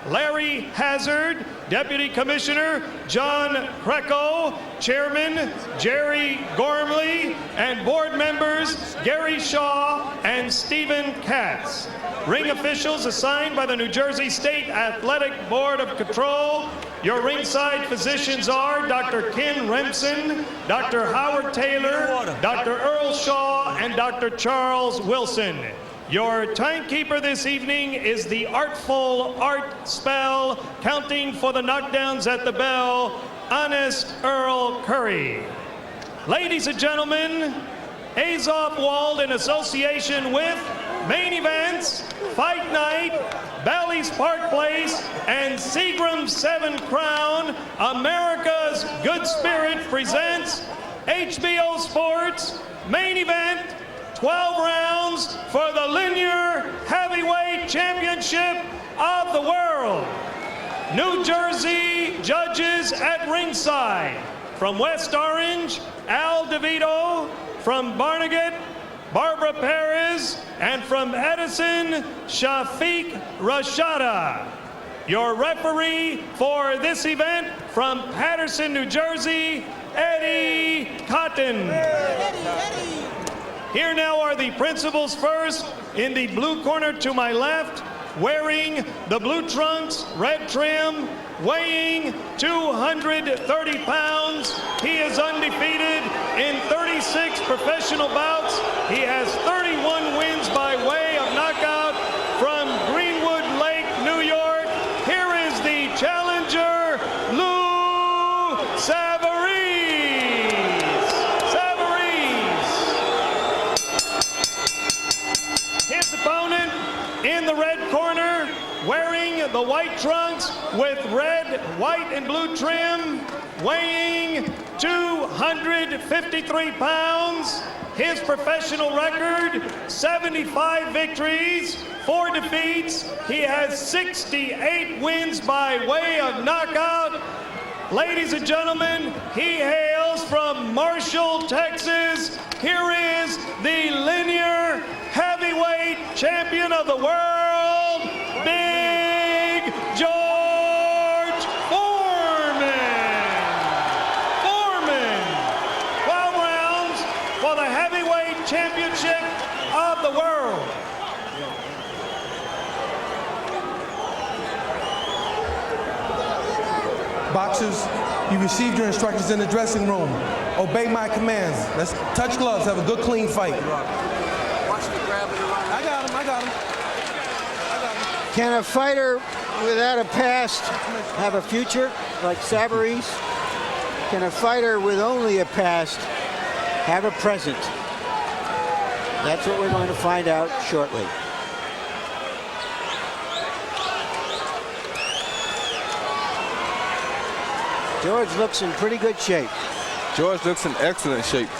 Larry Hazard, Deputy Commissioner John Kreco, Chairman Jerry Gormley, and board members Gary Shaw and Stephen Katz. Ring officials assigned by the New Jersey State Athletic Board of Control. Your ringside physicians are Dr. Ken Remsen, Dr. Howard Taylor, Dr. Earl Shaw, and Dr. Charles Wilson. Your timekeeper this evening is the artful Art Spell, counting for the knockdowns at the bell, Honest Earl Curry. Ladies and gentlemen, Azov Wald, in association with Main Events, Fight Night, Bally's Park Place, and Seagram's 7 Crown, America's Good Spirit presents HBO Sports Main Event, 12 rounds for the Linear Heavyweight Championship of the world. New Jersey judges at ringside. From West Orange, Al DeVito. From Barnegat, Barbara Perez. And from Edison, Shafiq Rashada. Your referee for this event from Paterson, New Jersey, Eddie Cotton. Eddie. Here now are the principals first. In the blue corner to my left, wearing the blue trunks, red trim, weighing 230 pounds. He is undefeated in 36 professional bouts. He has 31 wins by way of knockout from Greenwood Lake, New York. Here is the challenger, Lou Savarese. His opponent in the red corner, wearing the white trunks with red, white, and blue trim, weighing 253 pounds. His professional record, 75 victories, 4 defeats. He has 68 wins by way of knockout. Ladies and gentlemen, he hails from Marshall, Texas. Here is the Linear Heavyweight Champion of the world, Big George Foreman. 12 rounds for the Heavyweight Championship of the world. Boxers, you received your instructions in the dressing room. Obey my commands. Let's touch gloves, have a good, clean fight. Watch the gravity run. I got him. Can a fighter without a past have a future like Savarese? Can a fighter with only a past have a present? That's what we're going to find out shortly. George looks in pretty good shape. George looks in excellent shape.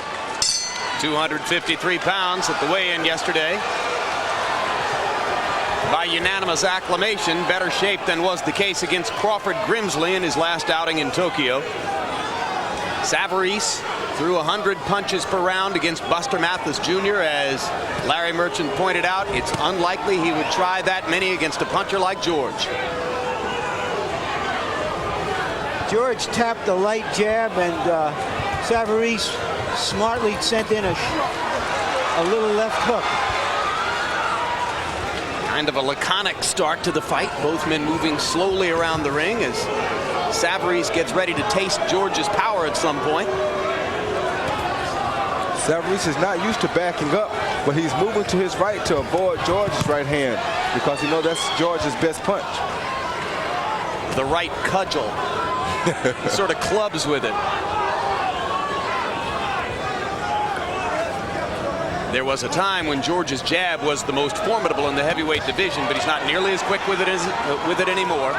253 pounds at the weigh-in yesterday. By unanimous acclamation, better shape than was the case against Crawford Grimsley in his last outing in Tokyo. Savarese threw 100 punches per round against Buster Mathis Jr. As Larry Merchant pointed out, it's unlikely he would try that many against a puncher like George. George tapped the light jab, and Savarese smartly sent in a little left hook. Kind of a laconic start to the fight. Both men moving slowly around the ring as Savarese gets ready to taste George's power at some point. Savarese is not used to backing up, but he's moving to his right to avoid George's right hand because he knows that's George's best punch. The right cudgel. He sort of clubs with it. There was a time when George's jab was the most formidable in the heavyweight division, but he's not nearly as quick with it anymore.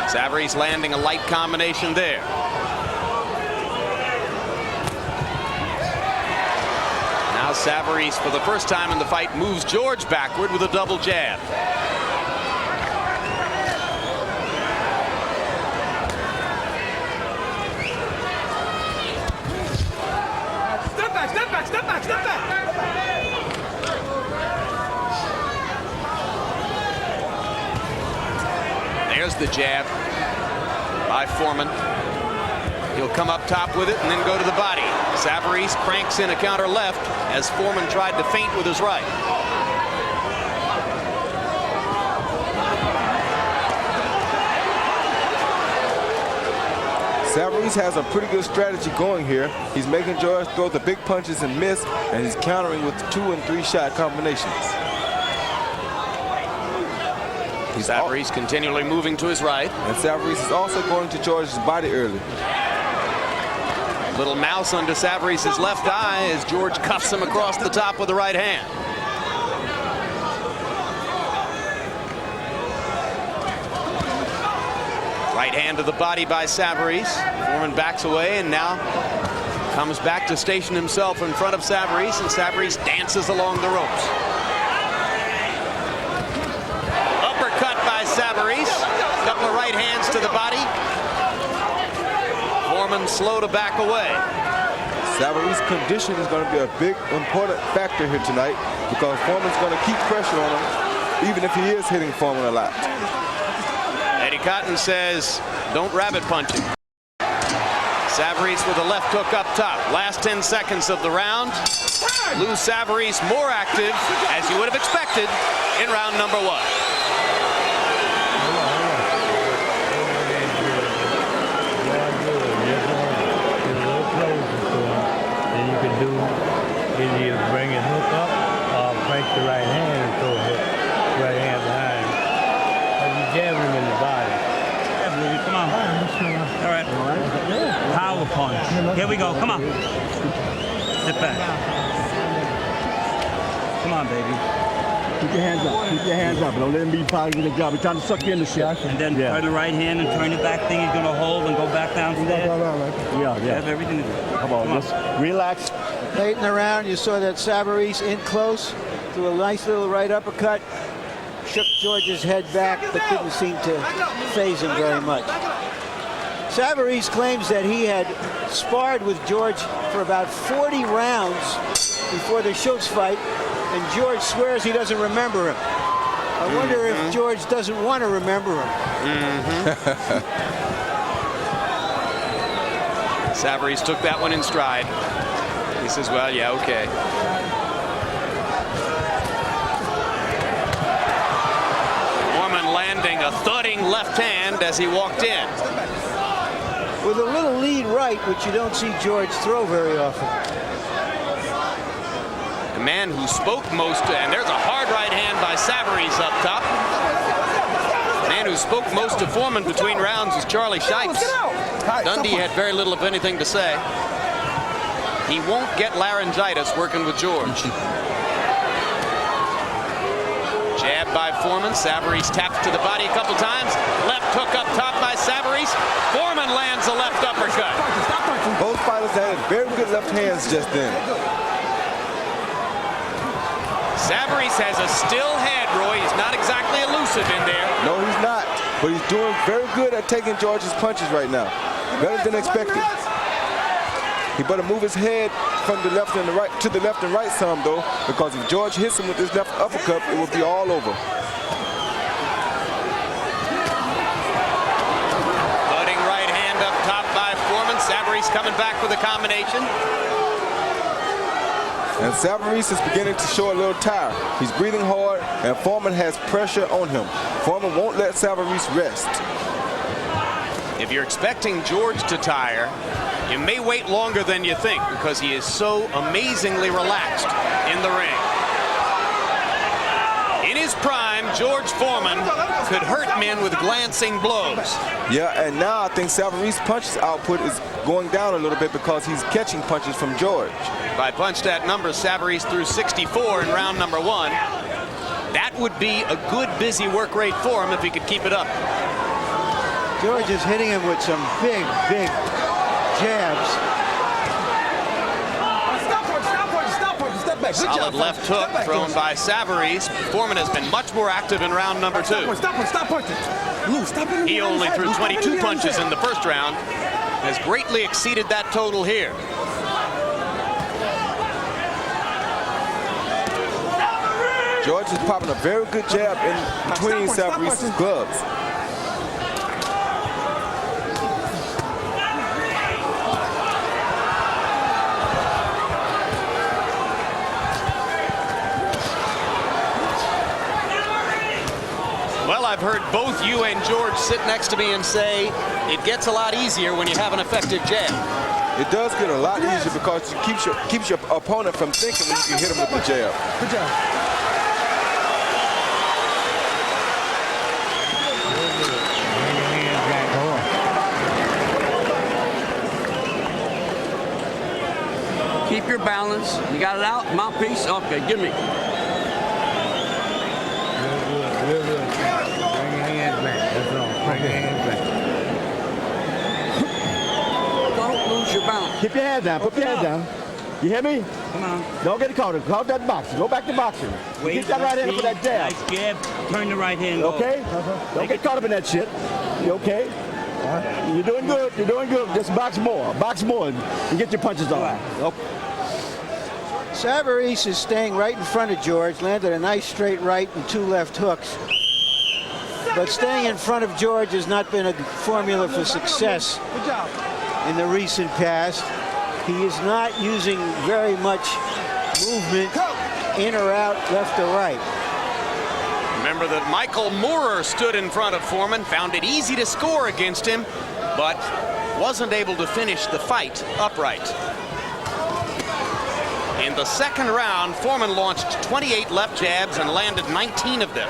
Savarese landing a light combination there. Now Savarese, for the first time in the fight, moves George backward with a double jab. Step back. There's the jab by Foreman. He'll come up top with it and then go to the body. Savarese cranks in a counter left as Foreman tried to feint with his right. Savarese has a pretty good strategy going here. He's making George throw the big punches and miss, and he's countering with 2- and 3-shot combinations. Savarese continually moving to his right. And Savarese is also going to George's body early. Little mouse under Savarese's left eye as George cuffs him across the top with the right hand. Right hand to the body by Savarese. Foreman backs away and now comes back to station himself in front of Savarese, and Savarese dances along the ropes. Uppercut by Savarese. Couple of right hands to the body. Foreman slow to back away. Savarese's condition is going to be a big, important factor here tonight because Foreman's going to keep pressure on him, even if he is hitting Foreman a lot. Eddie Cotton says, don't rabbit punch him. Savarese with a left hook up top. Last 10 seconds of the round. Lou Savarese more active, as you would have expected, in round number 1. Either you bring his hook up or break the right hand and throw a hook, right hand behind him. But you jab him in the body. Yeah, baby, come on. All right. Power punch. Here we go. Come on. Sit back. Come on, baby. Keep your hands up. Keep your hands up. Don't let him be part of the job. We're trying to suck you in the shit. And then turn the right hand and turn it back thing he's going to hold and go back downstairs. Yeah. Have everything to do. Come on, just relax. Late in the round, you saw that Savarese in close, threw a nice little right uppercut, shook George's head back, but didn't seem to faze him very much. Savarese claims that he had sparred with George for about 40 rounds before the Schultz fight, and George swears he doesn't remember him. I wonder if George doesn't want to remember him. Savarese took that one in stride. He says, well, yeah, okay. Foreman landing a thudding left hand as he walked in. With a little lead right, which you don't see George throw very often. The man who spoke most, and there's a hard right hand by Savarese up top. The man who spoke most to Foreman between rounds was Charlie Shipes. Dundee had very little, if anything, to say. He won't get laryngitis working with George. Jab by Foreman. Savarese taps to the body a couple times. Left hook up top by Savarese. Foreman lands a left uppercut. Both fighters had very good left hands just then. Savarese has a still head, Roy. He's not exactly elusive in there. No, he's not. But he's doing very good at taking George's punches right now. Better than expected. He better move his head from the left and the right to the left and right some though, because if George hits him with his left uppercut, it will be all over. Floating right hand up top by Foreman. Savarese coming back with a combination. And Savarese is beginning to show a little tire. He's breathing hard, and Foreman has pressure on him. Foreman won't let Savarese rest. If you're expecting George to tire, you may wait longer than you think because he is so amazingly relaxed in the ring. In his prime, George Foreman could hurt men with glancing blows. Yeah, and now I think Savarese's punches output is going down a little bit because he's catching punches from George. If I punched that number, Savarese threw 64 in round number 1. That would be a good busy work rate for him if he could keep it up. George is hitting him with some big jabs. Solid left hook thrown by Savarese. Foreman has been much more active in round number 2. He only threw 22 punches in the first round, has greatly exceeded that total here. George is popping a very good jab in between Savarese's gloves. heard both you and George sit next to me and say it gets a lot easier when you have an effective jab. It does get a lot easier because it keeps your opponent from thinking that you can hit him with the jab. Good job. Keep your balance. You got it out? Mouthpiece? Okay, give me. Real good. Bring your hands back. That's all. Bring your hands back. Don't lose your balance. Keep your head down. Put your head down. You hear me? Come on. Don't get caught. Caught that boxing. Go back to boxing. Keep that right hand for that jab. Nice jab. Turn the right hand over. Okay? Don't get caught up in that shit. You okay? You're doing good. You're doing good. Just box more. Box more and get your punches off. Okay. Savarese is staying right in front of George, landed a nice straight right and 2 left hooks. But staying in front of George has not been a formula for success in the recent past. He is not using very much movement in or out, left or right. Remember that Michael Moorer stood in front of Foreman, found it easy to score against him, but wasn't able to finish the fight upright. In the second round, Foreman launched 28 left jabs and landed 19 of them.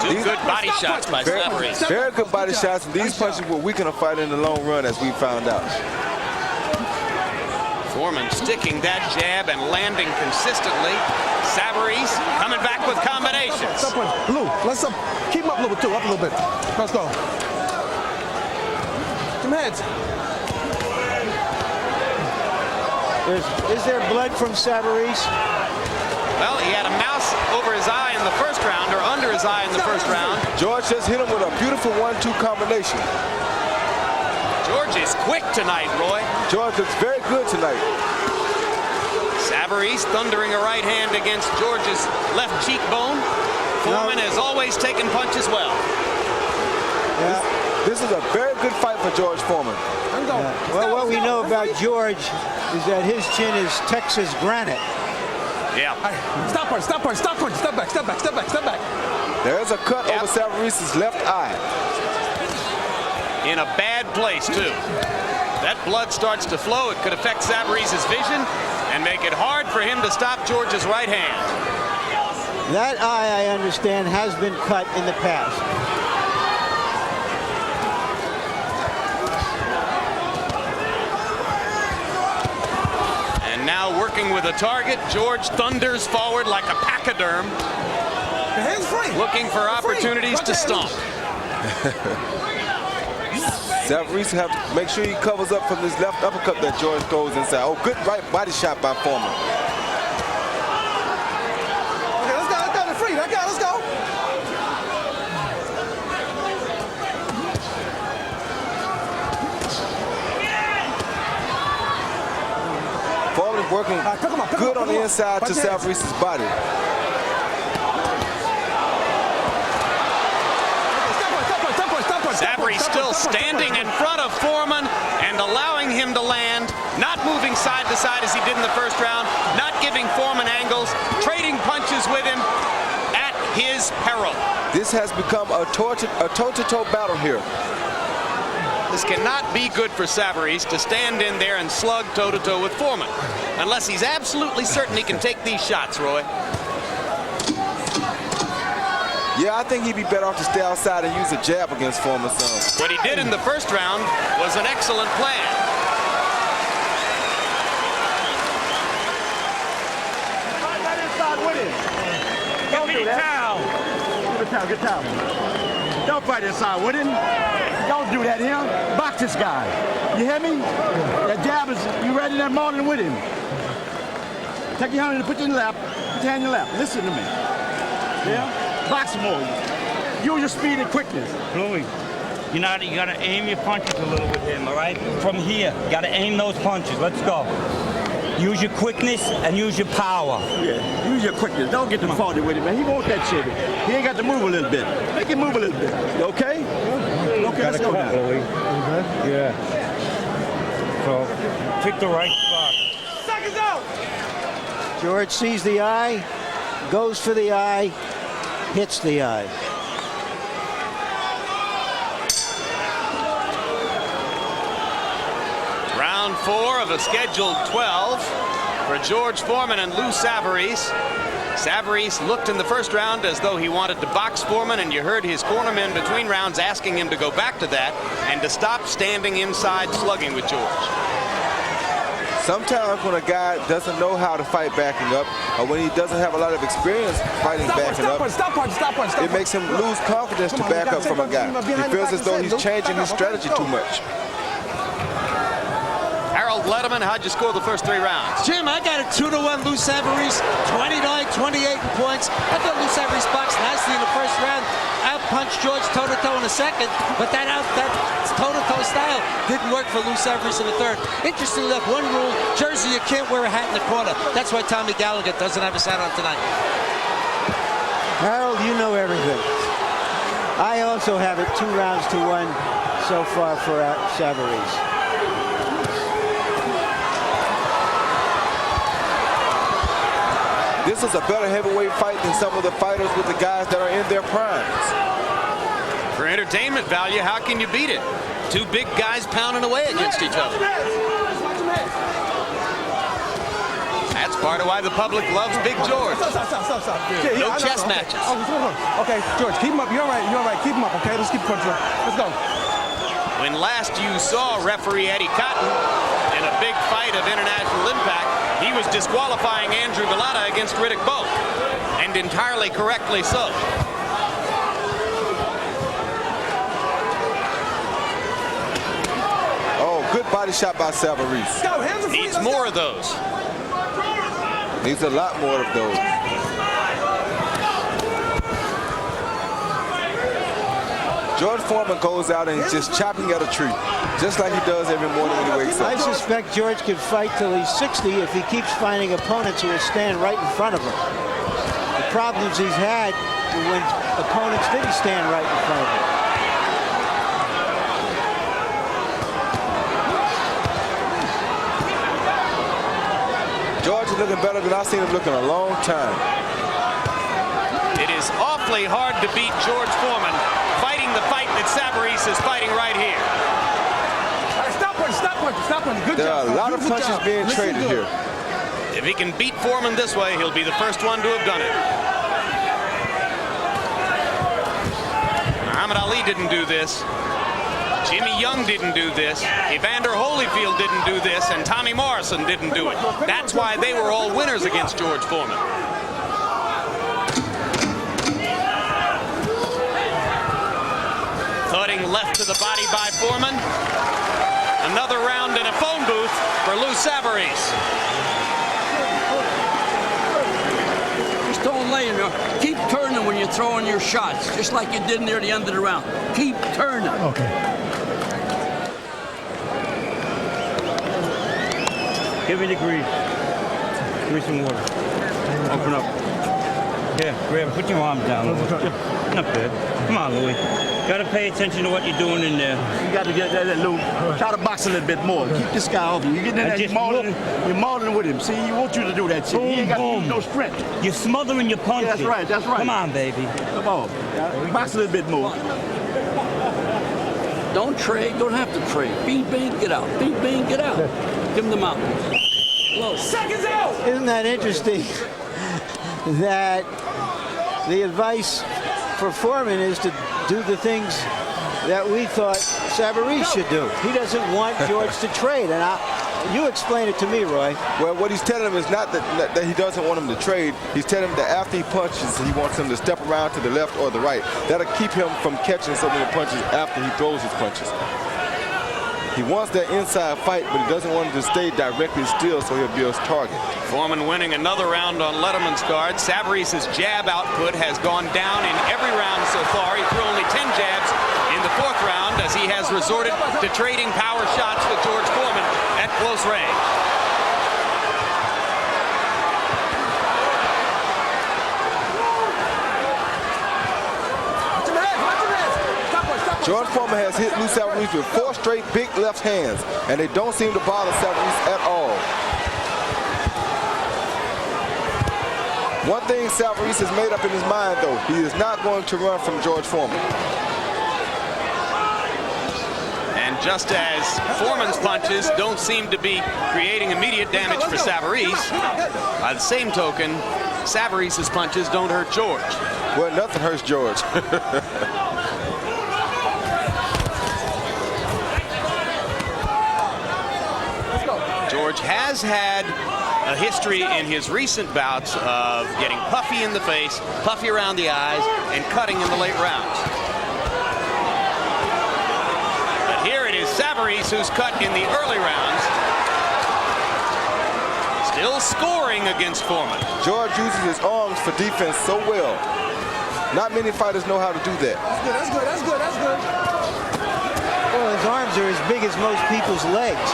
Two good body shots by Savarese. Very good body shots, and these punches will weaken a fight in the long run, as we found out. Foreman sticking that jab and landing consistently. Savarese coming back with combinations. Blue, let's keep him up a little bit too, up a little bit. Let's go. Some heads. Is there blood from Savarese? Well, he had a mouse over his eye in the first round, or under his eye in the first round. George just hit him with a beautiful 1-2 combination. George is quick tonight, Roy. George looks very good tonight. Savarese thundering a right hand against George's left cheekbone. Foreman has always taken punches well. Yeah. This is a very good fight for George Foreman. Well, what we know about George is that his chin is Texas granite. Yeah. Stop punch, stop punch, stop punch, step back, step back, step back, step back. There's a cut over Savarese's left eye. In a bad place, too. That blood starts to flow. It could affect Savarese's vision and make it hard for him to stop George's right hand. That eye, I understand, has been cut in the past. And now working with a target, George thunders forward like a pachyderm, The hand's free. looking for opportunities to stomp. Savarese have to make sure he covers up from this left uppercut that George throws inside. Oh, good right body shot by Foreman. Okay, let's go, they're free. Let's go. Foreman is working good on the inside to Savarese's body. Savarese still standing in front of Foreman and allowing him to land, not moving side to side as he did in the first round, not giving Foreman angles, trading punches with him at his peril. This has become a toe-to-toe battle here. This cannot be good for Savarese to stand in there and slug toe-to-toe with Foreman, unless he's absolutely certain he can take these shots, Roy. Yeah, I think he'd be better off to stay outside and use a jab against Foreman some. What he did in the first round was an excellent plan. Right inside with him. Don't do that. Good towel. Don't fight inside with him. Don't do that here. Box this guy. You hear me? That jab is, you ready that morning with him. Take your hand and put it in your lap. Put your hand in your lap. Listen to me. Yeah? Box more. Use your speed and quickness. Louis, you gotta aim your punches a little with him, all right? From here, you gotta aim those punches. Let's go. Use your quickness and use your power. Yeah, use your quickness. Don't get too faulty with him, man. He wants that shit. He ain't got to move a little bit. Make him move a little bit. You okay? Okay, let's go now. Louis. Yeah. So, pick the right spot. George sees the eye, goes for the eye, hits the eye. Round 4 of a scheduled 12 for George Foreman and Lou Savarese. Savarese looked in the first round as though he wanted to box Foreman, and you heard his cornermen between rounds asking him to go back to that and to stop standing inside slugging with George. Sometimes when a guy doesn't know how to fight backing up, or when he doesn't have a lot of experience fighting backing up, it makes him lose confidence to back up from a guy. He feels as though he's changing his strategy too much. Harold Letterman, how'd you score the first 3 rounds? Jim, I got it 2-1 Lou Savarese, 29-28 in points. I thought Lou Savarese boxed nicely in the first round. Out-punched George toe-to-toe in the second, but that toe-to-toe style didn't work for Lou Savarese in the third. Interestingly enough, one rule, Jersey, you can't wear a hat in the corner. That's why Tommy Gallagher doesn't have his hat on tonight. Harold, you know everything. I also have it 2 rounds to 1 so far for Savarese. This is a better heavyweight fight than some of the fighters with the guys that are in their primes. For entertainment value, how can you beat it? 2 big guys pounding away against each other. That's part of why the public loves Big George. No chess matches. Okay, George, keep him up. You're all right. You're all right. Keep him up, okay? Let's keep punching. Let's go. When last you saw referee Eddie Cotton in a big fight of international impact, he was disqualifying Andrew Galata against Riddick Bowe, and entirely correctly so. Oh, good body shot by Savarese. Needs more of those. Needs a lot more of those. George Foreman goes out and just chopping at a tree, just like he does every morning when he wakes up. I suspect George could fight till he's 60 if he keeps finding opponents who will stand right in front of him. The problems he's had when opponents didn't stand right in front of him. George is looking better than I've seen him look in a long time. It is awfully hard to beat George Foreman fighting the fight that Savarese is fighting right here. Stop punching. Good there job. There are a lot of punches being traded here. If he can beat Foreman this way, he'll be the first one to have done it. Muhammad Ali didn't do this. Jimmy Young didn't do this. Evander Holyfield didn't do this, and Tommy Morrison didn't do it. That's why they were all winners against George Foreman. Thudding left to the body by Foreman. Another round in a phone booth for Lou Savarese. Just don't lay in there. Keep turning when you're throwing your shots, just like you did near the end of the round. Keep turning. Okay. Give me the grease. Give me some water. Open up. Here, grab. Put your arms down. Not bad. Come on, Louis. Gotta pay attention to what you're doing in there. You got to get that, Lou. Try to box a little bit more. Keep this guy off you. You get in there, you're mauling with him. See, he wants you to do that shit. He ain't got no strength. You're smothering your punches. Yeah, that's right, that's right. Come on, baby. Come on. Box a little bit more. Don't trade. Don't have to trade. Bing, bang, get out. Bing, bang, get out. Give him the mount. Low. Seconds out. Isn't that interesting that the advice for Foreman is to do the things that we thought Savarese should do? He doesn't want George to trade, and you explain it to me, Roy. Well, what he's telling him is not that he doesn't want him to trade. He's telling him that after he punches, he wants him to step around to the left or the right. That'll keep him from catching so many punches after he throws his punches. He wants that inside fight, but he doesn't want him to stay directly still so he'll be his target. Foreman winning another round on Letterman's card. Savarese's jab output has gone down in every round so far. He threw only 10 jabs in the 4th round as he has resorted to trading power shots with George Foreman at close range. George Foreman has hit Lou Savarese with 4 straight big left hands, and they don't seem to bother Savarese at all. One thing Savarese has made up in his mind, though, he is not going to run from George Foreman. And just as Foreman's punches don't seem to be creating immediate damage for Savarese, by the same token, Savarese's punches don't hurt George. Well, nothing hurts George. George has had a history in his recent bouts of getting puffy in the face, puffy around the eyes, and cutting in the late rounds. But here it is Savarese who's cut in the early rounds. Still scoring against Foreman. George uses his arms for defense so well. Not many fighters know how to do that. That's good, that's good, that's good, that's good. Well, his arms are as big as most people's legs.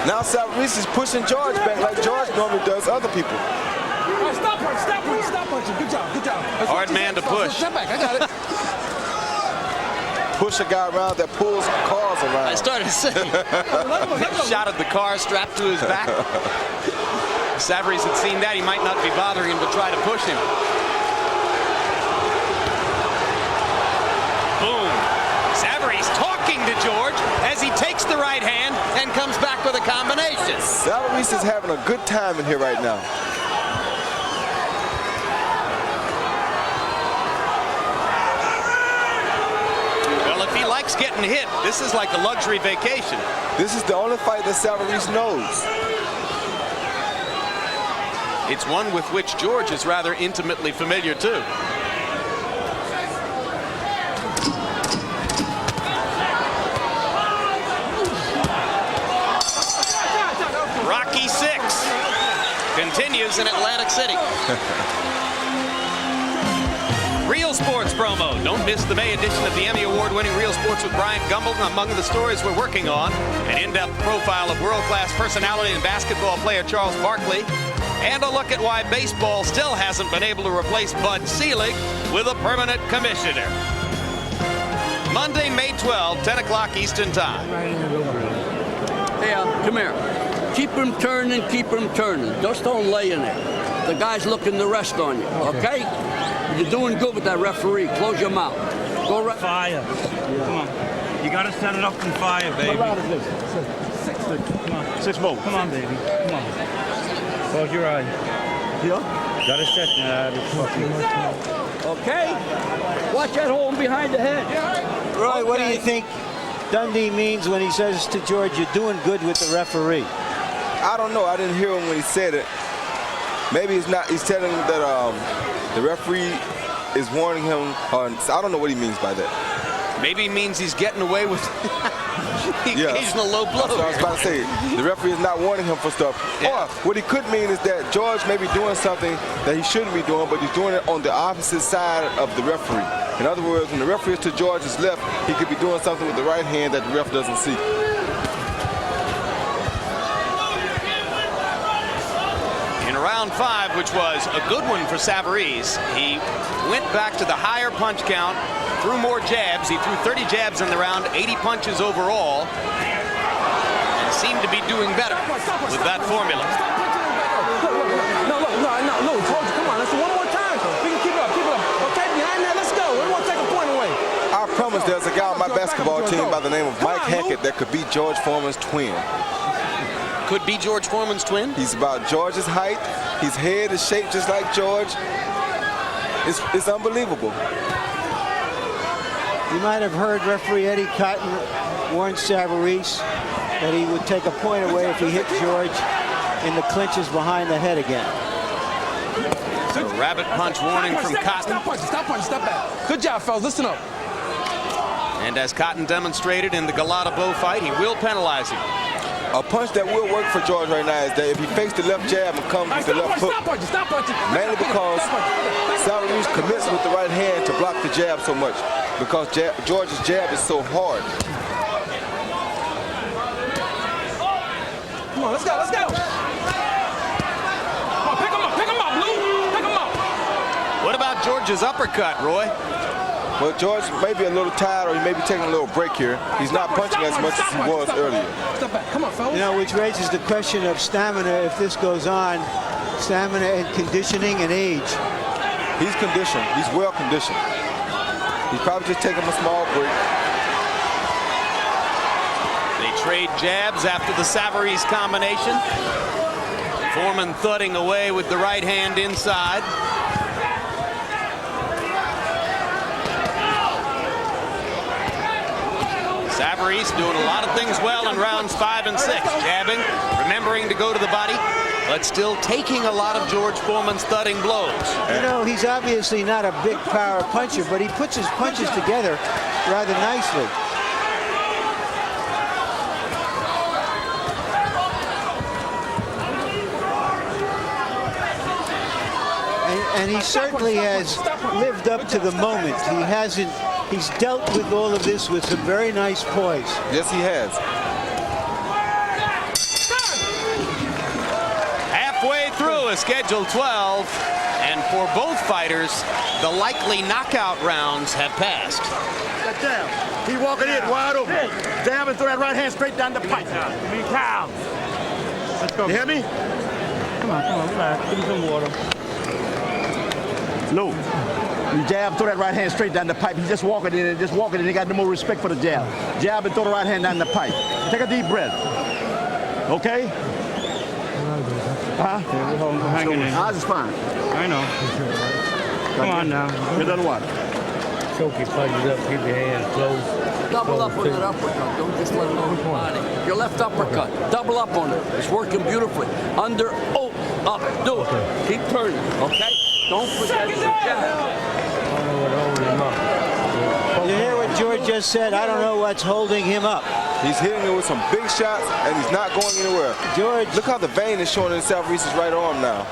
Now Savarese is pushing George back like George normally does other people. Stop punching, stop punching, stop punching. Good job, good job. Hard man to push. Step back, I got it. Push a guy around that pulls cars around. I started saying, shot at the car strapped to his back. If Savarese had seen that, he might not be bothering him to try to push him. Boom. Savarese talking to George as he takes the right hand and comes back with a combination. Savarese is having a good time in here right now. Well, if he likes getting hit, this is like a luxury vacation. This is the only fight that Savarese knows. It's one with which George is rather intimately familiar too. Rocky 6 continues in Atlantic City. Real Sports promo. Don't miss the May edition of the Emmy Award-winning Real Sports with Brian Gumbel. Among the stories we're working on, an in-depth profile of world-class personality and basketball player Charles Barkley, and a look at why baseball still hasn't been able to replace Bud Selig with a permanent commissioner. Monday, May 12, 10 o'clock Eastern Time. Hey, come here. Keep him turning, keep him turning. Just don't lay in there. The guy's looking to rest on you, okay? You're doing good with that referee. Close your mouth. Go right. Fire. Come on. You got to set it up in fire, baby. What round is this? Come on. 6 more. Come on, baby. Come on. Close your eyes. Yeah? Got to set Okay? Watch that hole behind the head. Roy, what do you think Dundee means when he says to George, you're doing good with the referee? I don't know. I didn't hear him when he said it. Maybe he's not. He's telling him that the referee is warning him. I don't know what he means by that. Maybe he means he's getting away with the occasional low blow. That's what I was about to say. The referee is not warning him for stuff. Yeah. Or what he could mean is that George may be doing something that he shouldn't be doing, but he's doing it on the opposite side of the referee. In other words, when the referee is to George's left, he could be doing something with the right hand that the ref doesn't see. In round 5, which was a good one for Savarese, he went back to the higher punch count, threw more jabs. He threw 30 jabs in the round, 80 punches overall, and seemed to be doing better with that formula. No, come on, let's do one more time. We can keep it up, Okay, behind that, let's go. We want to take a point away. I promise there's a guy on my basketball team by the name of Mike Hackett that could be George Foreman's twin. Could be George Foreman's twin? He's about George's height. His head is shaped just like George. It's unbelievable. You might have heard referee Eddie Cotton warn Savarese that he would take a point away if he hit George in the clinches behind the head again. A rabbit punch warning from Cotton. Stop punching, step back. Good job, fellas, listen up. And as Cotton demonstrated in the Galata Bow fight, he will penalize him. A punch that will work for George right now is that if he fakes the left jab and comes with the left hook, Stop punching. mainly because Savarese commits with the right hand to block the jab so much, because George's jab is so hard. Come on, let's go. Come on, pick him up, Blue. Pick him up. What about George's uppercut, Roy? Well, George may be a little tired, or he may be taking a little break here. He's not punching as much as he was earlier. Step back. Come on, fellas. You know, which raises the question of stamina if this goes on. Stamina and conditioning and age. He's conditioned. He's well conditioned. He's probably just taking a small break. They trade jabs after the Savarese combination. Foreman thudding away with the right hand inside. Savarese doing a lot of things well in rounds 5 and 6. Jabbing, remembering to go to the body, but still taking a lot of George Foreman's thudding blows. You know, he's obviously not a big power puncher, but he puts his punches together rather nicely. And he certainly has lived up to the moment. He's dealt with all of this with some very nice poise. Yes, he has. Halfway through a scheduled 12, and for both fighters, the likely knockout rounds have passed. That jab. He walking in wide open. Jab and throw that right hand straight down the pipe. Let's go. You hear me? Come on, relax. Give me some water. No. You jab, throw that right hand straight down the pipe. He just walking in and just walking in. He got no more respect for the jab. Jab and throw the right hand down the pipe. Take a deep breath. Okay? Huh? We're hanging in. Ours is fine. I know. Come on now. Get another one. Choke your punches up, keep your hands closed. Double up on that uppercut. Don't just let it go with the body. Your left uppercut. Double up on it. It's working beautifully. Under, oh, up. Do it. Keep turning. Okay? Don't forget the jab. You hear what George just said? I don't know what's holding him up. He's hitting it with some big shots, and he's not going anywhere. George, look how the vein is showing in Savarese's right arm now.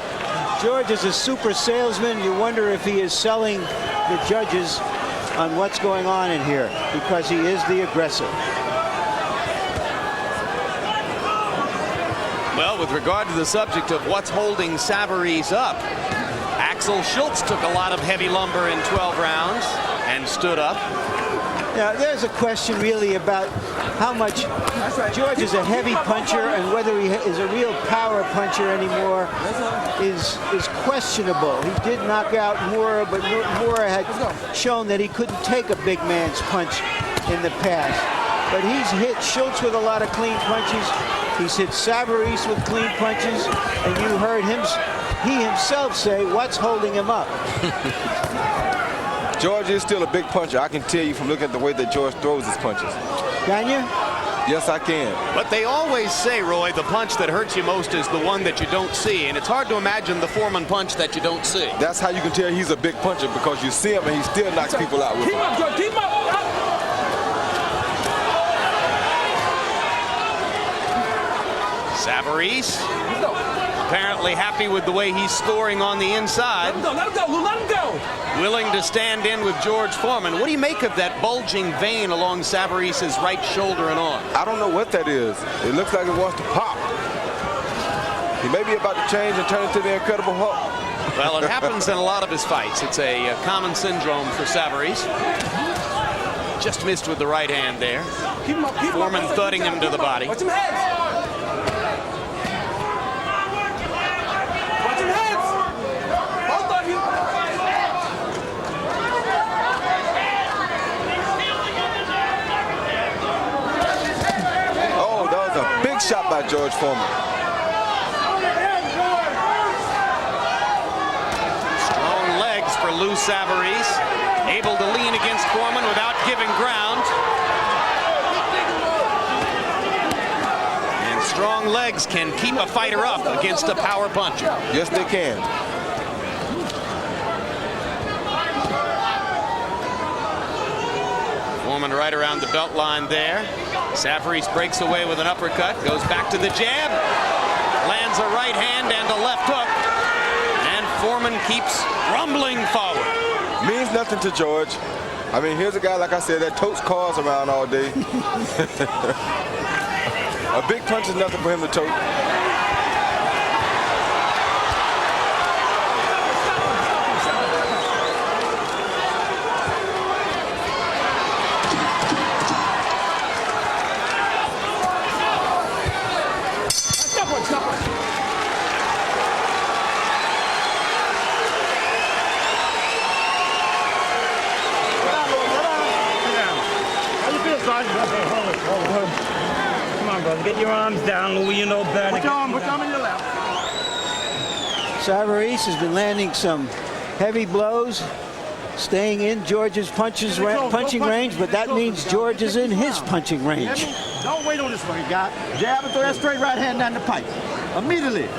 George is a super salesman. You wonder if he is selling the judges on what's going on in here, because he is the aggressor. Well, with regard to the subject of what's holding Savarese up, Axel Schultz took a lot of heavy lumber in 12 rounds and stood up. Now, there's a question really about how much George is a heavy puncher, and whether he is a real power puncher anymore is questionable. He did knock out Moore, but Moore had shown that he couldn't take a big man's punch in the past. But he's hit Schultz with a lot of clean punches. He's hit Savarese with clean punches, and you heard he himself say what's holding him up. George is still a big puncher. I can tell you from looking at the way that George throws his punches. Can you? Yes, I can. But they always say, Roy, the punch that hurts you most is the one that you don't see. And it's hard to imagine the Foreman punch that you don't see. That's how you can tell he's a big puncher, because you see him and he still knocks people out with Keep him. up, George. Keep up. Savarese apparently happy with the way he's scoring on the inside. Let him go, Lou. Let him go. Willing to stand in with George Foreman. What do you make of that bulging vein along Savarese's right shoulder and arm? I don't know what that is. It looks like it wants to pop. He may be about to change and turn into the Incredible Hulk. Well, it happens in a lot of his fights. It's a common syndrome for Savarese. Just missed with the right hand there. Keep him up. Keep him up. Foreman thudding him to the body. Watch him heads. Watch him heads. Both of you. Oh, that was a big shot by George Foreman. Strong legs for Lou Savarese. Able to lean against Foreman without giving ground. And strong legs can keep a fighter up against a power puncher. Yes, they can. Foreman right around the belt line there. Savarese breaks away with an uppercut, goes back to the jab, lands a right hand and a left hook, and Foreman keeps rumbling forward. Means nothing to George. I mean, here's a guy, like I said, that totes cars around all day. A big punch is nothing for him to tote. Come on, brother. Get your arms down, Louis. You know better. Put your arm in your lap. Savarese has been landing some heavy blows, staying in George's punching range, but that means George is in his punching range. Don't wait on this fucking guy. Jab and throw that straight right hand down the pipe. Immediately.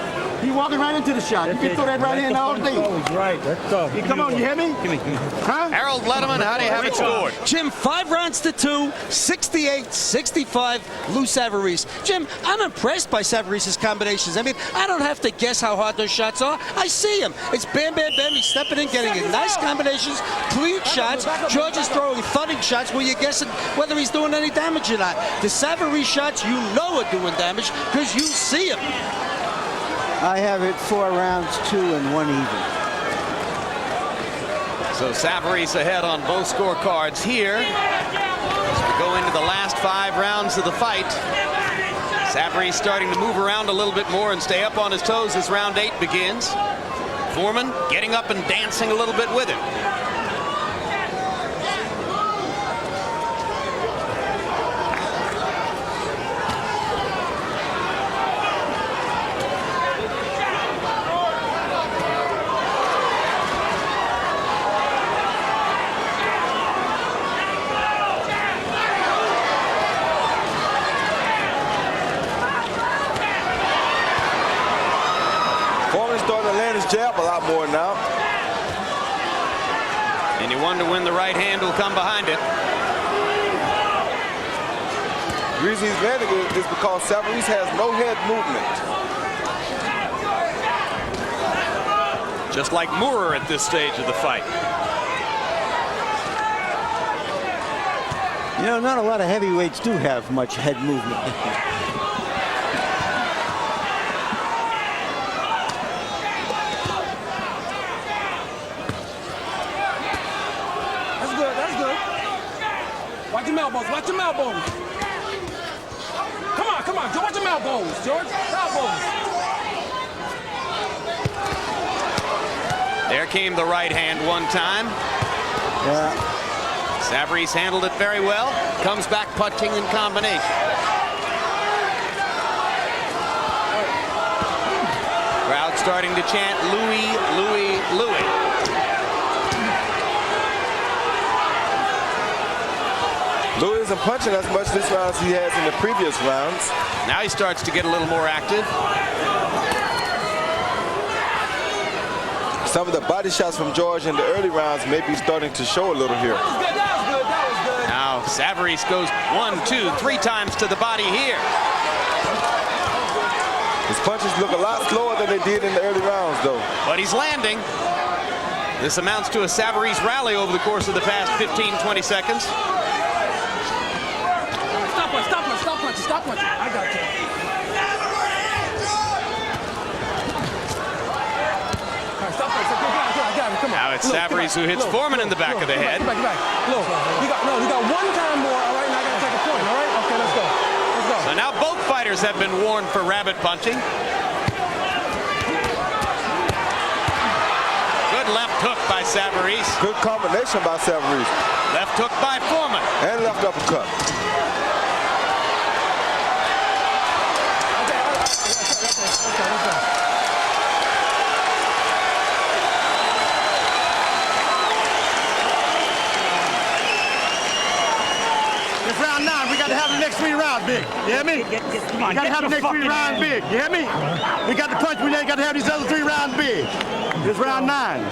He walking right into the shot. You can throw that right hand all day. Right. Let's go. Come on, you hear me? Give me. Huh? Harold Letterman, how do you have it scored? Jim, 5 rounds to 2, 68-65, Lou Savarese. Jim, I'm impressed by Savarese's combinations. I mean, I don't have to guess how hard those shots are. I see him. It's bam, bam, bam. He's stepping in, getting in nice combinations, clean shots. George is throwing thudding shots where you're guessing whether he's doing any damage or not. The Savarese shots, you know, are doing damage because you see him. I have it 4 rounds, 2 and 1 even. So Savarese ahead on both scorecards here. As we go into the last 5 rounds of the fight. Savarese starting to move around a little bit more and stay up on his toes as round 8 begins. Foreman getting up and dancing a little bit with him. Jab a lot more now. And you wonder when the right hand will come behind it. The reason he's landing it is because Savarese has no head movement. Just like Moorer at this stage of the fight. You know, not a lot of heavyweights do have much head movement. Watch your elbows. Watch your elbows. Come on, George. Watch your elbows, George. Elbows. There came the right hand one time. Yeah. Savarese handled it very well. Comes back punching in combination. Crowd starting to chant Louis, Louis, Louis. Louis isn't punching as much this round as he has in the previous rounds. Now he starts to get a little more active. Some of the body shots from George in the early rounds may be starting to show a little here. That was good. Now Savarese goes 1, 2, 3 times to the body here. His punches look a lot slower than they did in the early rounds, though. But he's landing. This amounts to a Savarese rally over the course of the past 15, 20 seconds. Stop punching. I got you. Stop punching. I got him. Come on. Now it's Savarese who hits Foreman in the back of the head. Get back. Look, you got 1 time more, all right? Now I got to take a point, all right? Okay, let's go. So now both fighters have been warned for rabbit punching. Good left hook by Savarese. Good combination by Savarese. Left hook by Foreman. And left uppercut. It's round 9. We got to have the next 3 rounds big. You hear me? Come on, We got to have the next 3 rounds big. You hear me? We got the punch. We got to have these other 3 rounds big. It's round 9.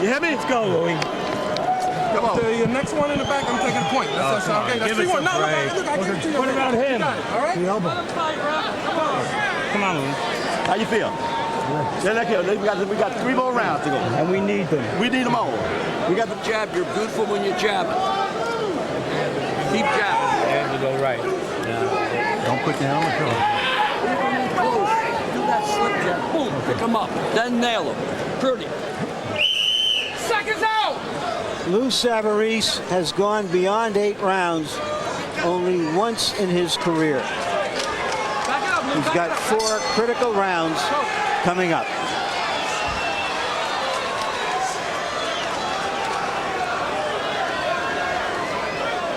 You hear me? Let's go, Louis. Come on. The next one in the back, I'm taking a point. That's okay. That's 3-1. No, look, I get you. What about him? All right? Come on, Louis. How you feel? We got 3 more rounds to go. And we need them. We need them all. We got the Jab, you're beautiful when you're jabbing. Keep jabbing. And to go right. Don't put the helmet on. Close. Do that slip jab. Boom. Pick him up. Then nail him. Pretty. Seconds out! Lou Savarese has gone beyond 8 rounds only once in his career. Back it up, Lou. He's got 4 critical rounds coming up.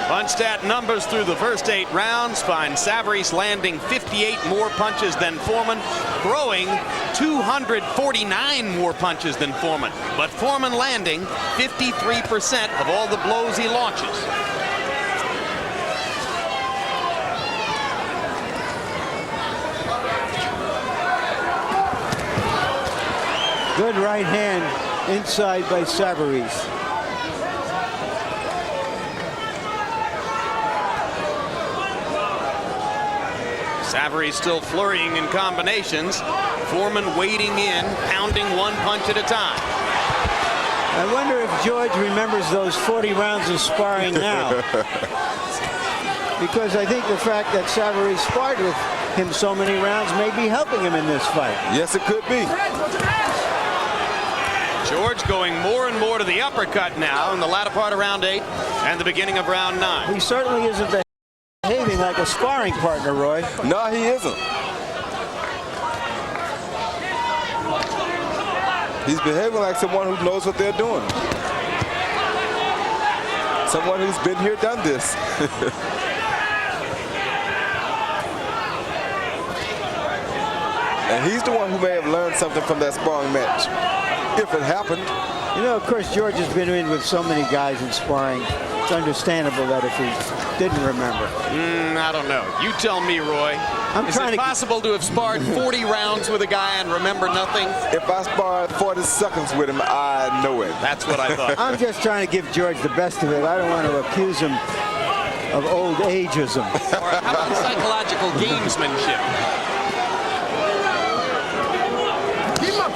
Punch stat numbers through the first 8 rounds find Savarese landing 58 more punches than Foreman, throwing 249 more punches than Foreman. But Foreman landing 53% of all the blows he launches. Good right hand inside by Savarese. Savarese still flurrying in combinations. Foreman wading in, pounding one punch at a time. I wonder if George remembers those 40 rounds of sparring now. Because I think the fact that Savarese sparred with him so many rounds may be helping him in this fight. Yes, it could be. George going more and more to the uppercut now in the latter part of round 8 and the beginning of round 9. He certainly isn't behaving like a sparring partner, Roy. No, he isn't. He's behaving like someone who knows what they're doing. Someone who's been here, done this. And he's the one who may have learned something from that sparring match, if it happened. You know, of course, George has been in with so many guys in sparring. It's understandable that if he didn't remember. I don't know. You tell me, Roy. Is it possible to have sparred 40 rounds with a guy and remember nothing? If I sparred 40 seconds with him, I know it. That's what I thought. I'm just trying to give George the best of it. I don't want to accuse him of old ageism. Or how about psychological gamesmanship?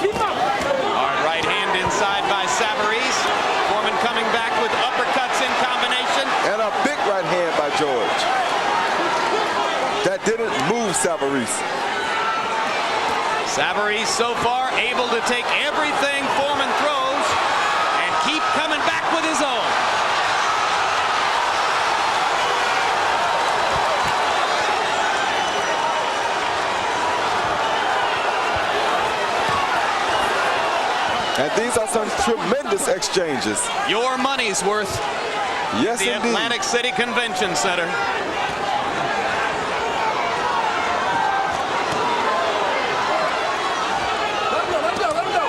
Keep up. All right, right hand inside by Savarese. Foreman coming back with uppercuts in combination. And a big right hand by George. That didn't move Savarese. Savarese so far able to take everything Foreman throws and keep coming back with his own. And these are some tremendous exchanges. Your money's worth. Yes, the indeed. Atlantic City Convention Center. Let him go.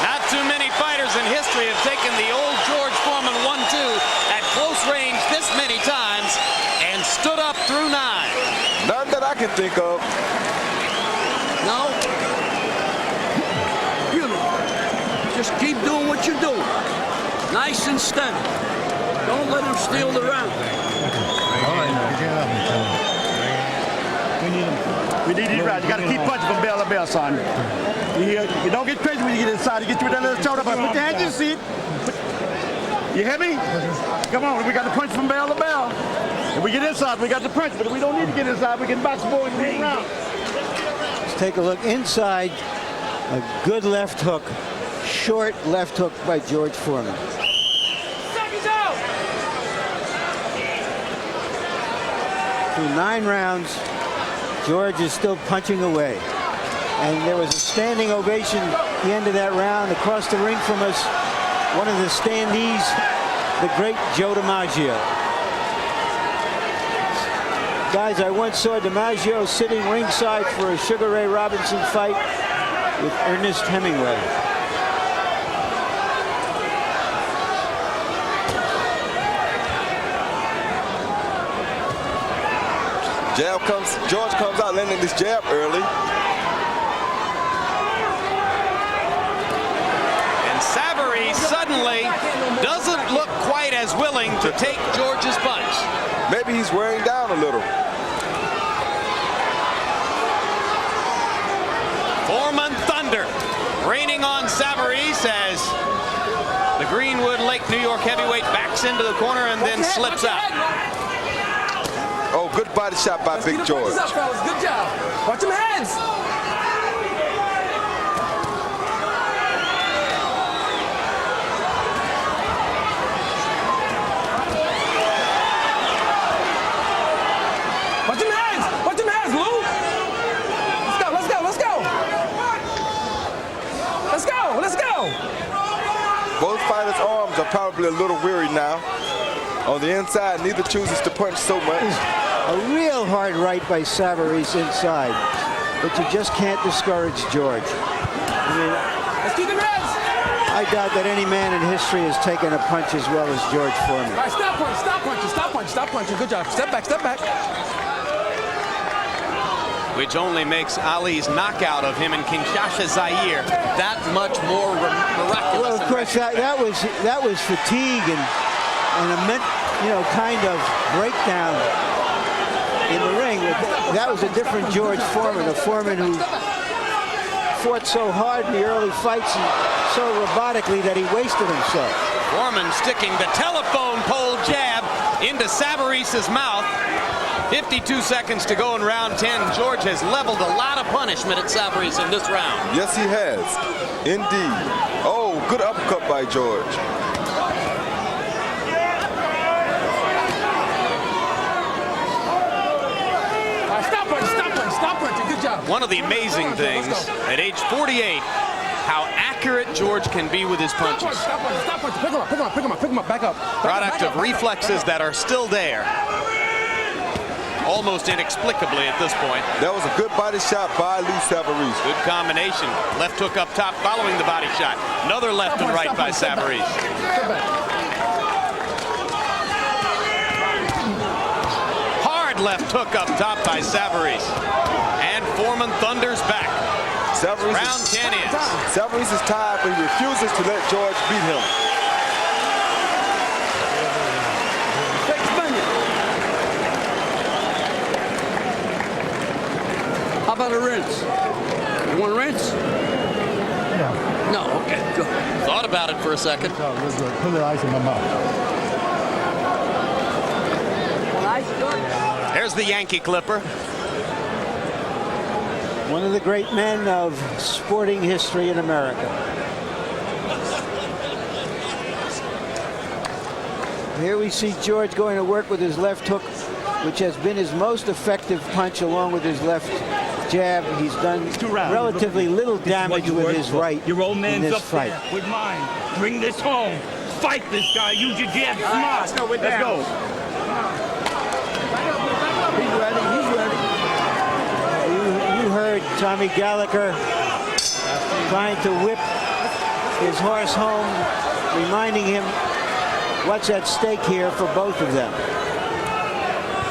Not too many fighters in history have taken the old George Foreman 1-2 at close range this many times and stood up through 9. None that I can think of. No. Just keep doing what you're doing. Nice and steady. Don't let him steal the round. We need these rounds. You got to keep punching from bell to bell, son. You don't get crazy when you get inside. You get you with that little shoulder, but put your hands in your seat. You hear me? Come on, we got to punch from bell to bell. If we get inside, we got to punch, but if we don't need to get inside, we can box more and move around. Let's take a look inside. A good left hook. Short left hook by George Foreman. Through 9 rounds, George is still punching away. And there was a standing ovation at the end of that round. Across the ring from us, one of the standees, the great Joe DiMaggio. Guys, I once saw DiMaggio sitting ringside for a Sugar Ray Robinson fight with Ernest Hemingway. George comes out landing this jab early. And Savarese suddenly doesn't look quite as willing to take George's punch. Maybe he's wearing down a little. Foreman thunder raining on Savarese as the Greenwood Lake, New York heavyweight backs into the corner and then slips out. Oh, good body shot by Big George. Up, fellas. Good job. Watch them heads. probably a little weary now. On the inside, neither chooses to punch so much. A real hard right by Savarese inside, but you just can't discourage George. I mean, Let's keep the reds. I doubt that any man in history has taken a punch as well as George Foreman. All right, stop punching, stop punching, stop punching, stop punching. Good job. Step back, step back. Which only makes Ali's knockout of him in Kinshasa, Zaire, that much more miraculous. Well, of course, that was fatigue and kind of breakdown in the ring. That was a different George Foreman, a Foreman who fought so hard in the early fights and so robotically that he wasted himself. Foreman sticking the telephone pole jab into Savarese's mouth. 52 seconds to go in round 10. George has leveled a lot of punishment at Savarese in this round. Yes, he has. Indeed. Oh, good uppercut by George. Stop punching, stop punching, stop punching. Good job. One of the amazing things at age 48, how accurate George can be with his punches. Stop punching, stop punching. Pick him up, pick him up, pick him up, pick him up, back up. Product of reflexes that are still there. Almost inexplicably at this point. That was a good body shot by Lou Savarese. Good combination. Left hook up top following the body shot. Another left and right by Savarese. Hard left hook up top by Savarese. And Foreman thunders back. Round 10 is. Savarese is tired, but he refuses to let George beat him. How about a rinse? You want a rinse? Yeah. No, okay, good. Thought about it for a second. Oh, real good. Put the ice in my mouth. There's the Yankee Clipper. One of the great men of sporting history in America. Here we see George going to work with his left hook, which has been his most effective punch along with his left jab. He's done relatively little damage with his right Your old in man's this up fight. there with mine. Bring this home. Fight this guy. Use your jab smart. Let's go. Let's go. He's ready. He's ready. You heard Tommy Gallagher trying to whip his horse home, reminding him what's at stake here for both of them.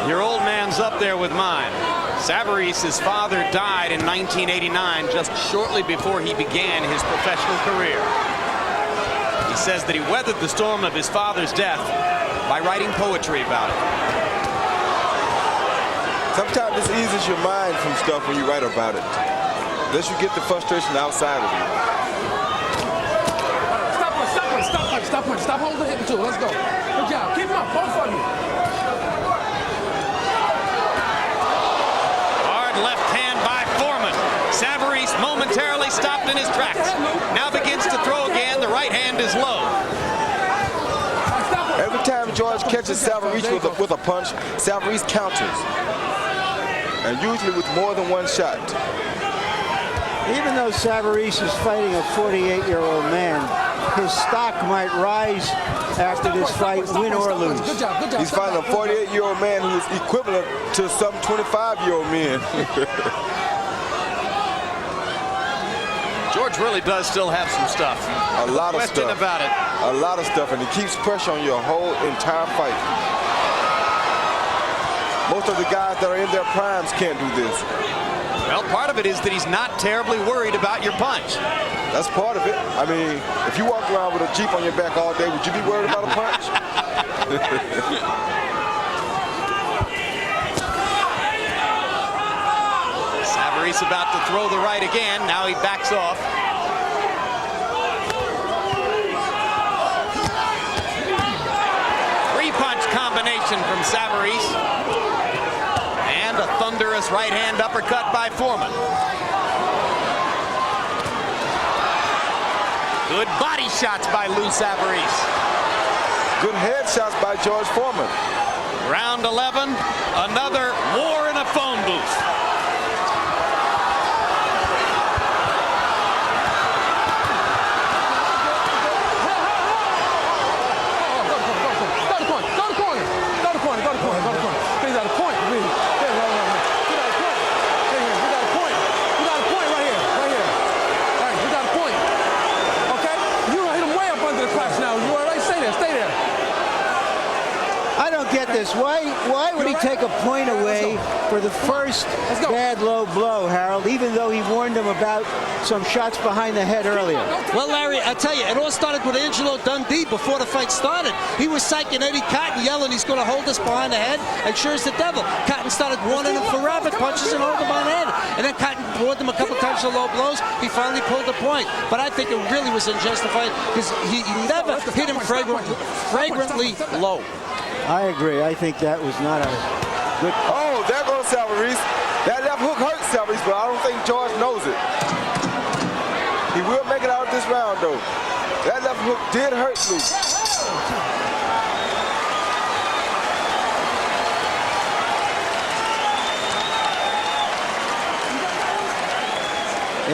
Your old man's up there with mine. Savarese's father died in 1989, just shortly before he began his professional career. He says that he weathered the storm of his father's death by writing poetry about it. Sometimes this eases your mind from stuff when you write about it. Unless you get the frustration outside of you. Stop punch, stop punch, stop punch, stop punch. Stop holding the hip too. Let's go. Good job. Keep him up, both of you. Left hand by Foreman. Savarese momentarily stopped in his tracks. Now begins to throw again. The right hand is low. Every time George catches Savarese with a punch, Savarese counters. And usually with more than one shot. Even though Savarese is fighting a 48-year-old man, his stock might rise after this fight, win or lose. Good job, good job. He's fighting a 48-year-old man who is equivalent to some 25-year-old men. George really does still have some stuff. A lot of Question stuff. about it. A lot of stuff, and he keeps pressure on your whole entire fight. Most of the guys that are in their primes can't do this. Well, part of it is that he's not terribly worried about your punch. That's part of it. I mean, if you walk around with a Jeep on your back all day, would you be worried about a punch? Savarese about to throw the right again. Now he backs off. Three-punch combination from Savarese. And a thunderous right-hand uppercut by Foreman. Good body shots by Lou Savarese. Good head shots by George Foreman. Round 11, another war in a phone booth. I don't get this. Why would he take a point away for the first bad low blow, Harold, even though he warned him about some shots behind the head earlier? Well, Larry, I tell you, it all started with Angelo Dundee before the fight started. He was psyching Eddie Cotton, yelling he's going to hold us behind the head, and sure as the devil, Cotton started warning him for rabbit punches and hold him on the head. And then Cotton warned him a couple times for low blows. He finally pulled the point. But I think it really was unjustified because he never hit him flagrantly low. I agree. I think that was not a good... Oh, there goes Savarese. That left hook hurts Savarese, but I don't think George knows it. He will make it out of this round, though. That left hook did hurt Lou.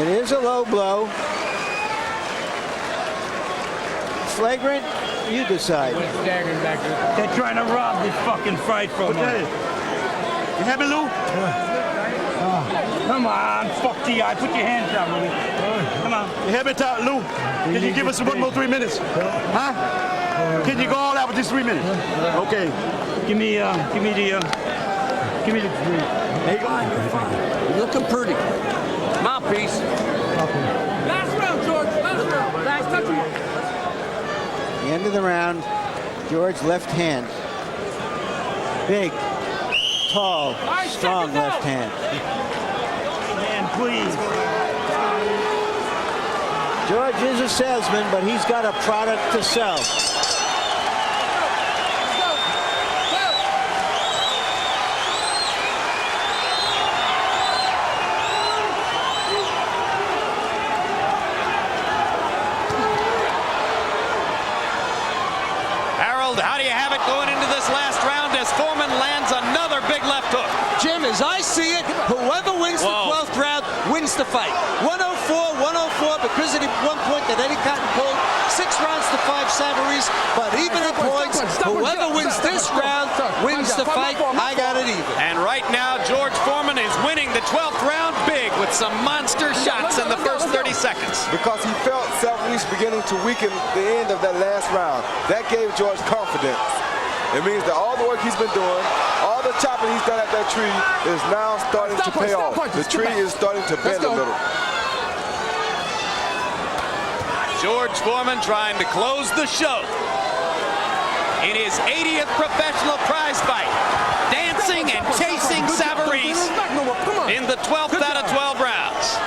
It is a low blow. Flagrant, you decide. They're trying to rob this fucking fight from us. You have it, Lou? Come on, fuck the eye. Put your hands down, Louis. Come on. You have it out, Lou. Can you give us one more 3 minutes? Huh? Can you go all out with this 3 minutes? Okay. Give me the 3. There you go. You're looking pretty. Mouthpiece. Last round, George. Last round. Last touch. The end of the round, George left hand. Big, tall, strong left hand. Man, please. George is a salesman, but he's got a product to sell. How do you have it going into this last round as Foreman lands another big left hook? Jim, as I see it, whoever wins the 12th round wins the fight. 104 because of the 1 point that Eddie Cotton pulled. 6 rounds to 5 Savarese, but even at points, whoever wins this round wins the fight. I got it even. And right now, George Foreman is winning the 12th round big with some monster shots in the first 30 seconds. Because he felt Savarese beginning to weaken the end of that last round. That gave George confidence. It means that all the work he's been doing, all the chopping he's done at that tree is now starting to pay off. The tree is starting to bend a little. George Foreman trying to close the show in his 80th professional prize fight, dancing and chasing Savarese in the 12th out of 12 rounds.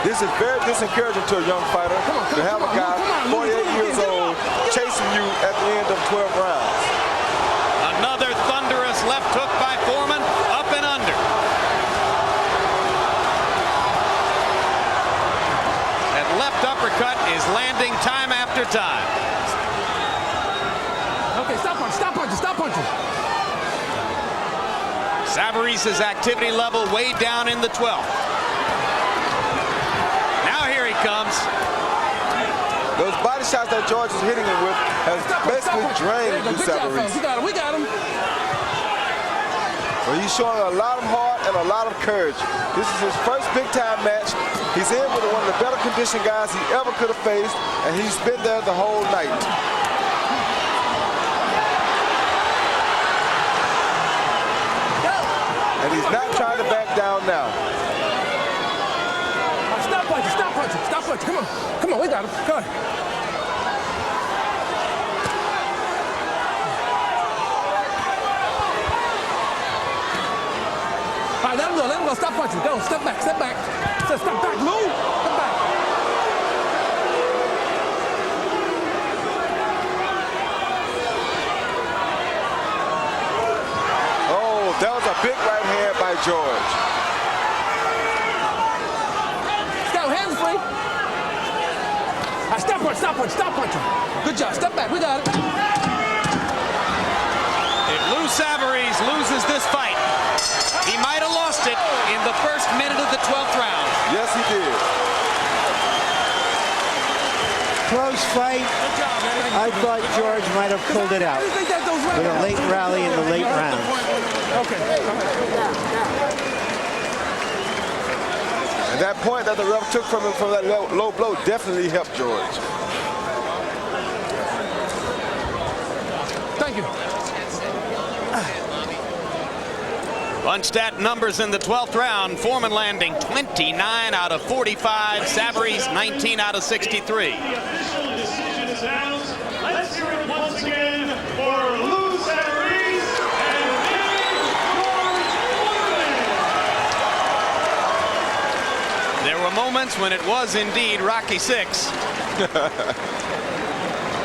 This is very disencouraging to a young fighter to have a guy 48 years old chasing you at the end of 12 rounds. Another thunderous left hook by Foreman, up and under. That left uppercut is landing time after time. Okay, stop punching, stop punching, stop punching. Savarese's activity level way down in the 12th. Now here he comes. Those body shots that George is hitting him with has basically drained Savarese. We got him. Well, he's showing a lot of heart and a lot of courage. This is his first big-time match. He's in with one of the better conditioned guys he ever could have faced, and he's been there the whole night. And he's not trying to back down now. Stop punching, stop punching, stop punching. Come on, come on, we got him. Come on. All right, let him go, stop punching. Go, step back, step back. Step back, move, step back. Oh, that was a big right hand by George. Scout, hands free. All right, stop punch, stop punch, stop punching. Good job, step back, we got it. If Lou Savarese loses this fight, he might have lost it in the first minute of the 12th round. Yes, he did. Close fight. I thought George might have pulled it out with a late rally in the late rounds. Okay. And that point that the ref took from him from that low blow definitely helped George. Thank you. Bunched at numbers in the 12th round. Foreman landing 29 out of 45. Savarese 19 out of 63. Official decision is announced. Let's hear it once again for Lou Savarese and George Foreman. There were moments when it was indeed Rocky VI.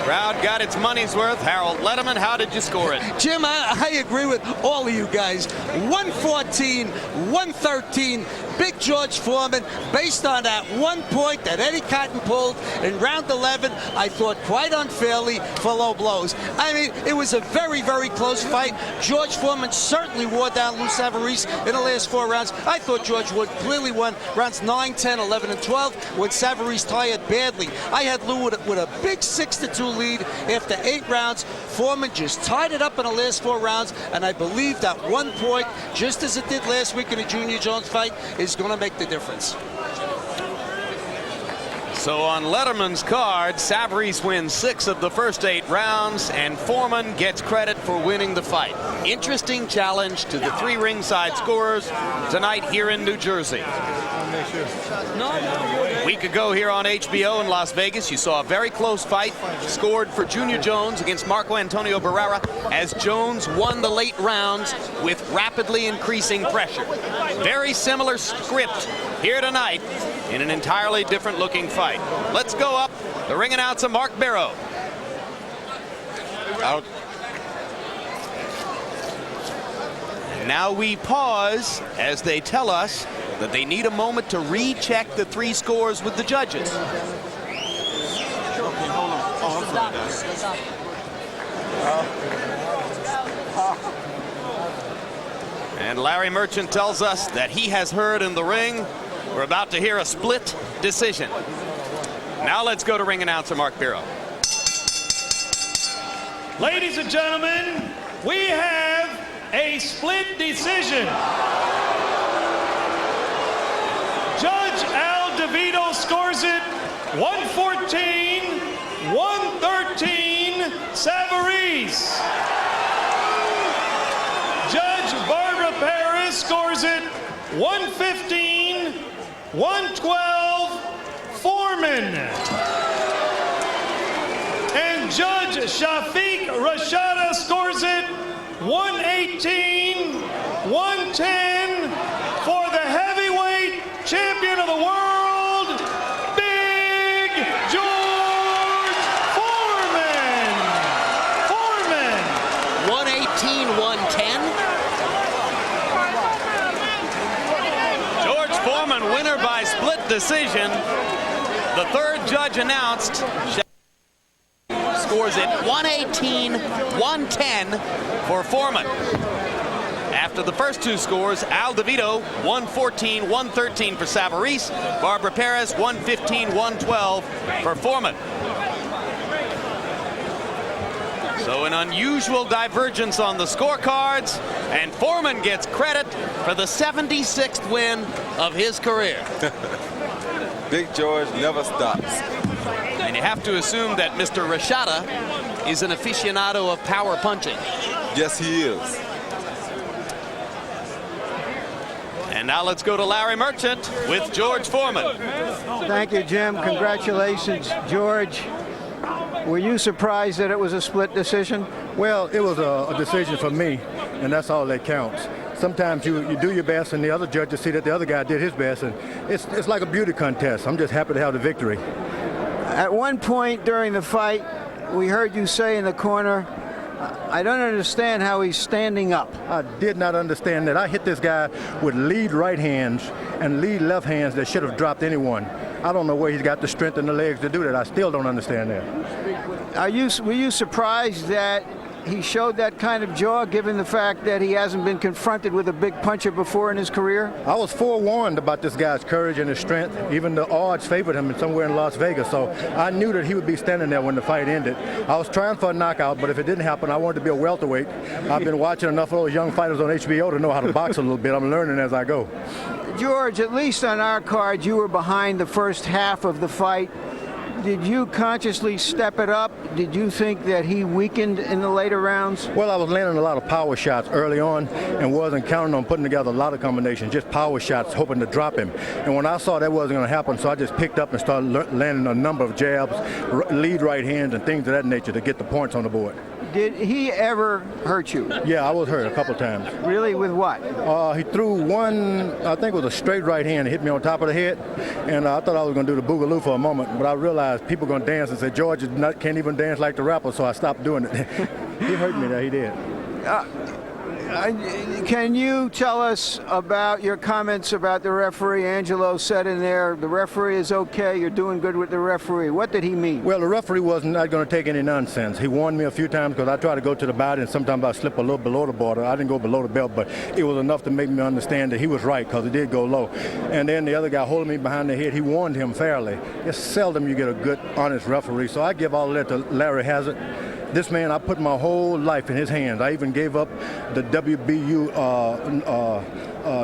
Crowd got its money's worth. Harold Letterman, how did you score it? Jim, I agree with all of you guys. 114, 113, Big George Foreman, based on that 1 point that Eddie Cotton pulled in round 11, I thought quite unfairly for low blows. I mean, it was a very, very close fight. George Foreman certainly wore down Lou Savarese in the last 4 rounds. I thought George Wood clearly won rounds 9, 10, 11, and 12 when Savarese tired badly. I had Lou with a big 6-2 lead after 8 rounds. Foreman just tied it up in the last 4 rounds, and I believe that 1 point, just as it did last week in the Junior Jones fight, is going to make the difference. So on Letterman's card, Savarese wins 6 of the first 8 rounds, and Foreman gets credit for winning the fight. Interesting challenge to the 3 ringside scorers tonight here in New Jersey. A week ago here on HBO in Las Vegas, you saw a very close fight scored for Junior Jones against Marco Antonio Barrera as Jones won the late rounds with rapidly increasing pressure. Very similar script here tonight in an entirely different looking fight. Let's go up. The ring announcer, Mark Barrow. Out. And now we pause as they tell us that they need a moment to recheck the 3 scores with the judges. And Larry Merchant tells us that he has heard in the ring we're about to hear a split decision. Now let's go to ring announcer Mark Barrow. Ladies and gentlemen, we have a split decision. Judge Al DeVito scores it 114, 113, Savarese. Judge Barbara Paris scores it 115, 112, Foreman. And Judge Shafiq Rashada scores it 118, 110 for the heavyweight champion of the world, Big George Foreman. 118, 110. George Foreman, winner by split decision. The 3rd judge announced scores it 118, 110 for Foreman. After the first 2 scores, Al DeVito 114, 113 for Savarese. Barbara Perez 115, 112 for Foreman. So an unusual divergence on the scorecards, and Foreman gets credit for the 76th win of his career. Big George never stops. And you have to assume that Mr. Rashada is an aficionado of power punching. Yes, he is. And now let's go to Larry Merchant with George Foreman. Thank you, Jim. Congratulations, George. Were you surprised that it was a split decision? Well, it was a decision for me, and that's all that counts. Sometimes you do your best, and the other judges see that the other guy did his best, and it's like a beauty contest. I'm just happy to have the victory. At one point during the fight, we heard you say in the corner, I don't understand how he's standing up. I did not understand that. I hit this guy with lead right hands and lead left hands that should have dropped anyone. I don't know where he's got the strength in the legs to do that. I still don't understand that. Were you surprised that he showed that kind of jaw, given the fact that he hasn't been confronted with a big puncher before in his career? I was forewarned about this guy's courage and his strength. Even the odds favored him somewhere in Las Vegas, so I knew that he would be standing there when the fight ended. I was trying for a knockout, but if it didn't happen, I wanted to be a welterweight. I've been watching enough of those young fighters on HBO to know how to box a little bit. I'm learning as I go. George, at least on our card, you were behind the first half of the fight. Did you consciously step it up? Did you think that he weakened in the later rounds? Well, I was landing a lot of power shots early on and wasn't counting on putting together a lot of combinations, just power shots, hoping to drop him. And when I saw that wasn't going to happen, so I just picked up and started landing a number of jabs, lead right hands, and things of that nature to get the points on the board. Did he ever hurt you? Yeah, I was hurt a couple times. Really? With what? He threw one, I think it was a straight right hand, hit me on top of the head, and I thought I was going to do the boogaloo for a moment, but I realized people are going to dance and say, George can't even dance like the rapper, so I stopped doing it. He hurt me there, he did. Can you tell us about your comments about the referee? Angelo said in there, the referee is okay, you're doing good with the referee. What did he mean? Well, the referee was not going to take any nonsense. He warned me a few times because I tried to go to the body and sometimes I slip a little below the border. I didn't go below the belt, but it was enough to make me understand that he was right because it did go low. And then the other guy holding me behind the head, he warned him fairly. It's seldom you get a good, honest referee, so I give all of that to Larry Hazard. This man, I put my whole life in his hands. I even gave up the WBU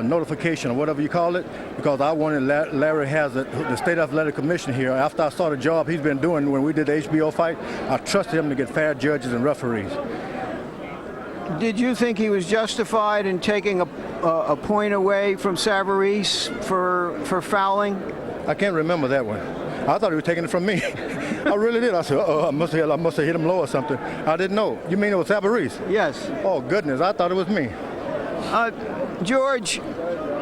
notification or whatever you call it because I wanted Larry Hazard, the State Athletic Commission here, after I saw the job he's been doing when we did the HBO fight, I trusted him to get fair judges and referees. Did you think he was justified in taking a point away from Savarese for fouling? I can't remember that one. I thought he was taking it from me. I really did. I said, I must have hit him low or something. I didn't know. You mean it was Savarese? Yes. Oh, goodness. I thought it was me. George,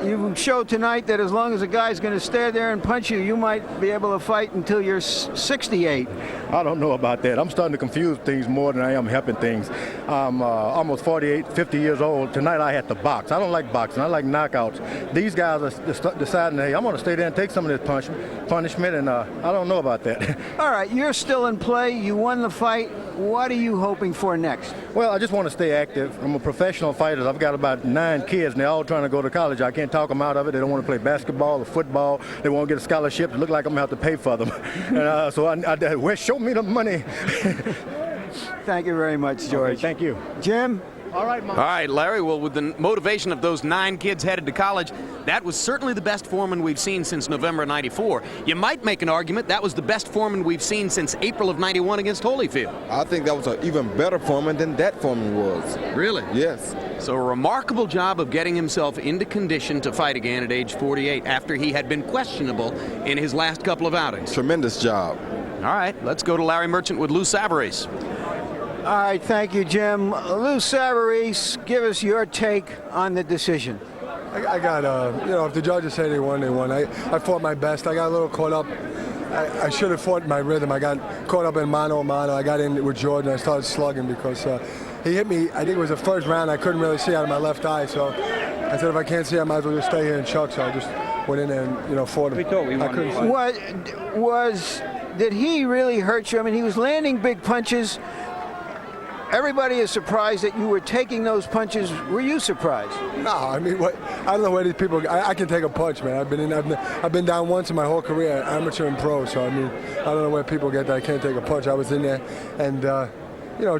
you showed tonight that as long as a guy's going to stare there and punch you, you might be able to fight until you're 68. I don't know about that. I'm starting to confuse things more than I am helping things. I'm almost 48, 50 years old. Tonight I had to box. I don't like boxing. I like knockouts. These guys are deciding, hey, I'm going to stay there and take some of this punishment, and I don't know about that. All right, you're still in play. You won the fight. What are you hoping for next? Well, I just want to stay active. I'm a professional fighter. I've got about 9 kids, and they're all trying to go to college. I can't talk them out of it. They don't want to play basketball or football. They won't get a scholarship. It look like I'm going to have to pay for them. And so show me the money. Thank you very much, George. Okay, thank you. Jim? All right, Larry. Well, with the motivation of those 9 kids headed to college, that was certainly the best Foreman we've seen since November of '94. You might make an argument that was the best Foreman we've seen since April of '91 against Holyfield. I think that was an even better Foreman than that Foreman was. Really? Yes. So a remarkable job of getting himself into condition to fight again at age 48 after he had been questionable in his last couple of outings. Tremendous job. All right, let's go to Larry Merchant with Lou Savarese. All right, thank you, Jim. Lou Savarese, give us your take on the decision. I got, if the judges say they won, they won. I fought my best. I got a little caught up. I should have fought my rhythm. I got caught up in mano a mano. I got in with Jordan. I started slugging because he hit me. I think it was the first round. I couldn't really see out of my left eye. So I said, if I can't see, I might as well just stay here and chuck. So I just went in there and, fought him. I couldn't see. Did he really hurt you? I mean, he was landing big punches. Everybody is surprised that you were taking those punches. Were you surprised? No, I mean, I don't know where these people. I can take a punch, man. I've been down once in my whole career, amateur and pro. So I mean, I don't know where people get that I can't take a punch. I was in there, and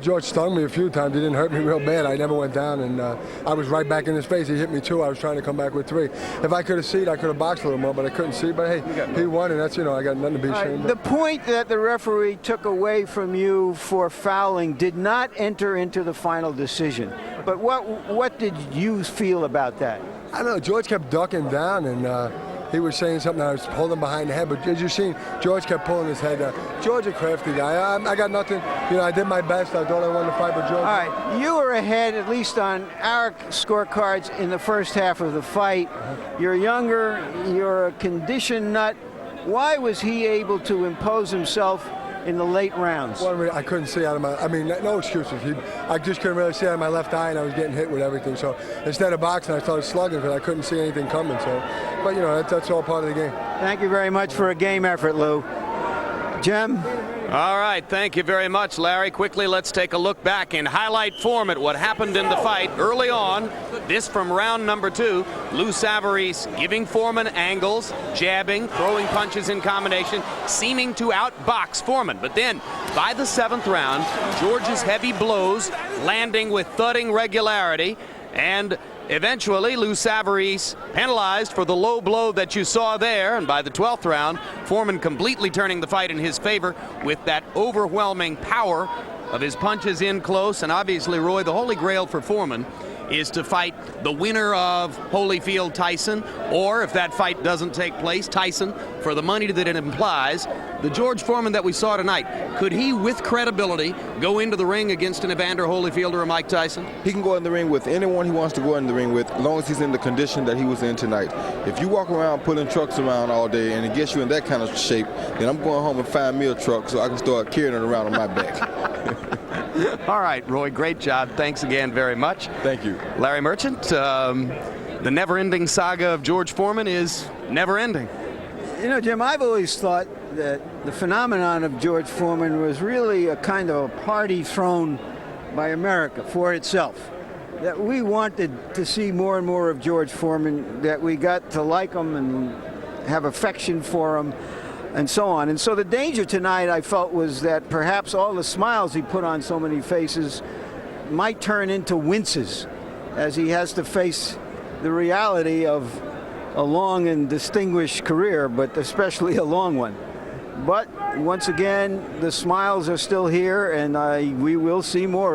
George stung me a few times. He didn't hurt me real bad. I never went down, and I was right back in his face. He hit me 2. I was trying to come back with 3. If I could have seen, I could have boxed a little more, but I couldn't see. But hey, he won, and that's I got nothing to be ashamed of. The point that the referee took away from you for fouling did not enter into the final decision. But what did you feel about that? I don't know. George kept ducking down, and he was saying something. I was holding behind the head, but as you seen, George kept pulling his head down. George a crafty guy. I got nothing. I did my best. I thought I won the fight, but George. All right, you were ahead, at least on our scorecards, in the first half of the fight. You're younger. You're a conditioned nut. Why was he able to impose himself in the late rounds? Well, I couldn't see out of my. I mean, no excuses. I just couldn't really see out of my left eye, and I was getting hit with everything. So instead of boxing, I started slugging because I couldn't see anything coming. So, but that's all part of the game. Thank you very much for a game effort, Lou. Jim. All right, thank you very much, Larry. Quickly, let's take a look back in highlight form at what happened in the fight early on. This from round number 2. Lou Savarese giving Foreman angles, jabbing, throwing punches in combination, seeming to outbox Foreman. But then, by the 7th round, George's heavy blows landing with thudding regularity, and Eventually, Lou Savarese penalized for the low blow that you saw there, and by the 12th round, Foreman completely turning the fight in his favor with that overwhelming power of his punches in close. And obviously, Roy, the holy grail for Foreman is to fight the winner of Holyfield-Tyson, or if that fight doesn't take place, Tyson, for the money that it implies. The George Foreman that we saw tonight, could he, with credibility, go into the ring against an Evander Holyfield or a Mike Tyson? He can go in the ring with anyone he wants to go in the ring with, as long as he's in the condition that he was in tonight. If you walk around pulling trucks around all day and it gets you in that kind of shape, then I'm going home and find me a truck so I can start carrying it around on my back. All right, Roy, great job. Thanks again very much. Thank you. Larry Merchant, the never-ending saga of George Foreman is never-ending. You know, Jim, I've always thought that the phenomenon of George Foreman was really a kind of a party thrown by America for itself. That we wanted to see more and more of George Foreman, that we got to like him and have affection for him, and so on. And so the danger tonight, I felt, was that perhaps all the smiles he put on so many faces might turn into winces as he has to face the reality of a long and distinguished career, but especially a long one. But once again, the smiles are still here, and we will see more.